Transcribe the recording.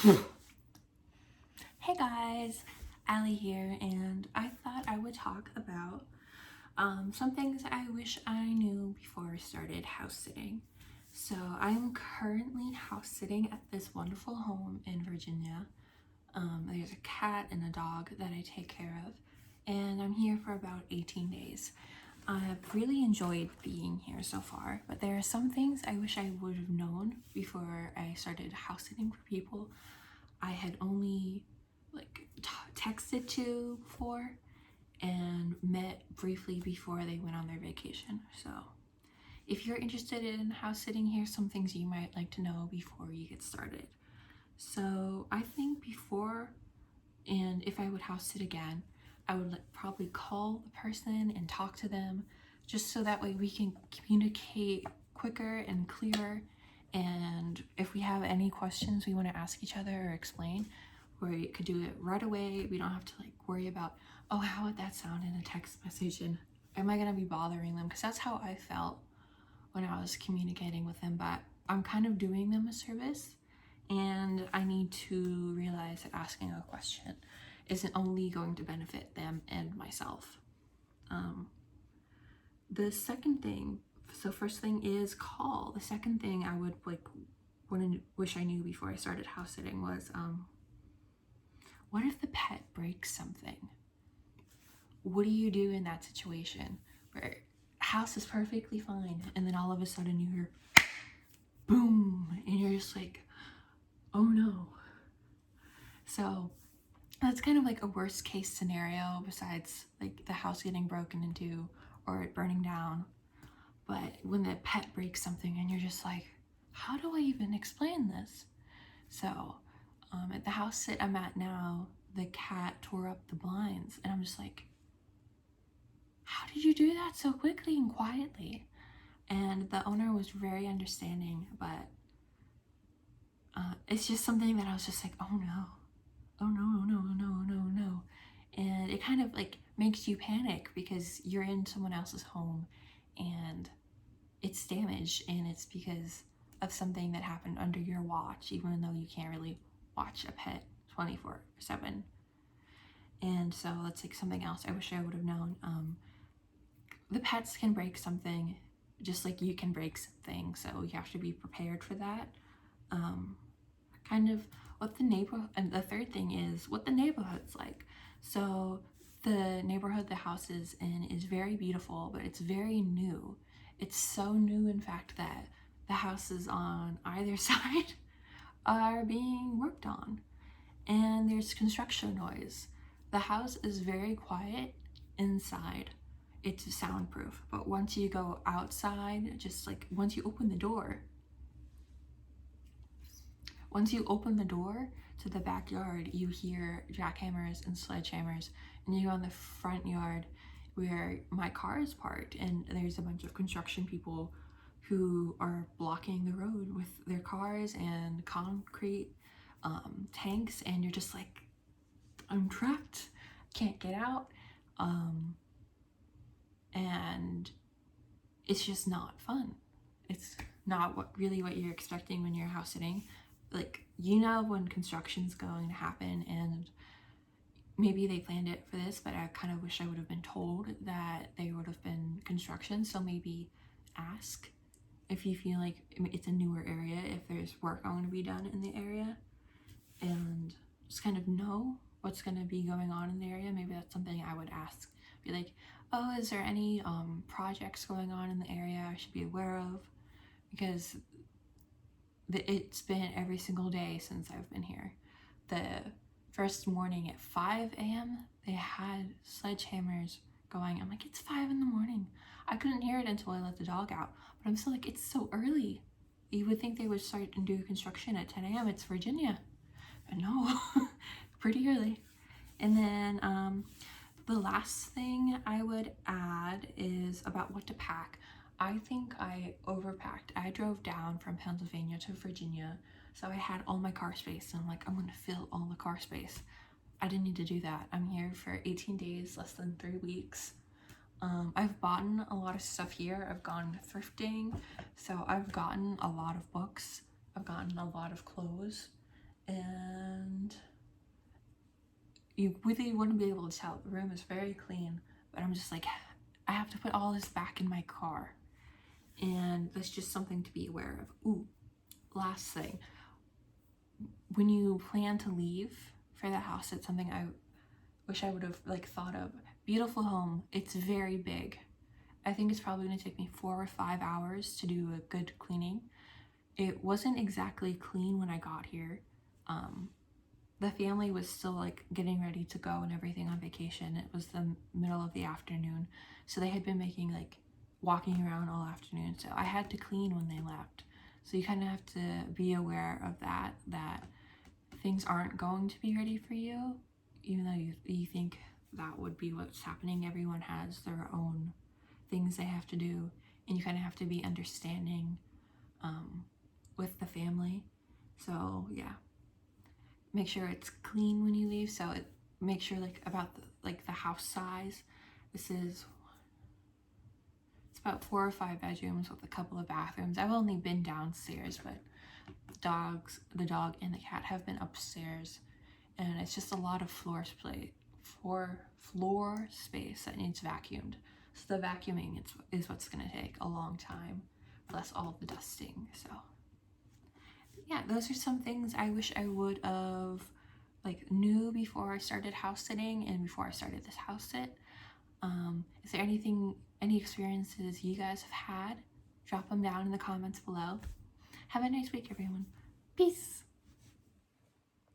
Hey guys, Allie here, and I thought I would talk about some things I wish I knew before I started house sitting. So I'm currently house sitting at this wonderful home in Virginia. There's a cat and a dog that I take care of, and I'm here for about 18 days. I've really enjoyed being here so far, but there are some things I wish I would have known before I started house sitting for people I had only texted to before and met briefly before they went on their vacation. So if you're interested in house sitting, here's some things you might like to know before you get started. So I think before, and if I would house sit again, I would probably call the person and talk to them just so that way we can communicate quicker and clearer. And if we have any questions we want to ask each other or explain, we could do it right away. We don't have to worry about, oh, how would that sound in a text message, and am I gonna be bothering them? Because that's how I felt when I was communicating with them. But I'm kind of doing them a service, and I need to realize that asking a question isn't only going to benefit them and myself. The second thing, so first thing is call. The second thing I would wish I knew before I started house sitting was what if the pet breaks something? What do you do in that situation where house is perfectly fine and then all of a sudden you hear boom and you're just like, oh no. So that's kind of like a worst case scenario besides the house getting broken into or it burning down. But when the pet breaks something and you're just like, how do I even explain this? So at the house sit I'm at now, the cat tore up the blinds and I'm just like, how did you do that so quickly and quietly? And the owner was very understanding, but it's just something that I was just like, oh no, oh no, no, no, no, no. And it kind of makes you panic because you're in someone else's home and it's damaged, and it's because of something that happened under your watch, even though you can't really watch a pet 24/7. And so that's something else I wish I would have known. The pets can break something just like you can break something, so you have to be prepared for that. Kind of what the neighborhood, and the third thing is what the neighborhood's like. So the neighborhood the house is in is very beautiful, but it's very new. It's so new, in fact, that the houses on either side are being worked on, and there's construction noise. The house is very quiet inside. It's soundproof, but once you go outside, just once you open the door to the backyard, you hear jackhammers and sledgehammers, and you go in the front yard where my car is parked, and there's a bunch of construction people who are blocking the road with their cars and concrete tanks, and you're just like, I'm trapped, can't get out. And it's just not fun. It's not what you're expecting when you're house sitting. When construction's going to happen, and maybe they planned it for this, but I kind of wish I would have been told that there would have been construction. So maybe ask if you feel like it's a newer area, if there's work going to be done in the area, and just kind of know what's going to be going on in the area. Maybe that's something I would ask. Be like, oh, is there any projects going on in the area I should be aware of? Because it's been every single day since I've been here. The first morning at 5 a.m., they had sledgehammers going. I'm like, it's 5 in the morning. I couldn't hear it until I let the dog out. But I'm still like, it's so early. You would think they would start and do construction at 10 a.m. It's Virginia. But no, pretty early. And then the last thing I would add is about what to pack. I think I overpacked. I drove down from Pennsylvania to Virginia, so I had all my car space, and I'm like, I'm gonna fill all the car space. I didn't need to do that. I'm here for 18 days, less than 3 weeks. I've bought a lot of stuff here. I've gone thrifting, so I've gotten a lot of books. I've gotten a lot of clothes, and you really wouldn't be able to tell. The room is very clean, but I'm just like, I have to put all this back in my car, and that's just something to be aware of. Ooh, last thing, when you plan to leave for the house, it's something I wish I would have like thought of. Beautiful home, it's very big. I think it's probably going to take me 4 or 5 hours to do a good cleaning. It wasn't exactly clean when I got here. The family was still like getting ready to go and everything on vacation. It was the middle of the afternoon, so they had been making like walking around all afternoon, so I had to clean when they left. So you kind of have to be aware of that things aren't going to be ready for you, even though you think that would be what's happening. Everyone has their own things they have to do, and you kind of have to be understanding with the family. So yeah, make sure it's clean when you leave. So make sure like about the house size. It's about 4 or 5 bedrooms with a couple of bathrooms. I've only been downstairs, but the dog and the cat have been upstairs, and it's just a lot of floor space that needs vacuumed. So the vacuuming is what's going to take a long time, plus all the dusting. So yeah, those are some things I wish I would have like knew before I started house sitting and before I started this house sit. Is there any experiences you guys have had? Drop them down in the comments below. Have a nice week, everyone. Peace.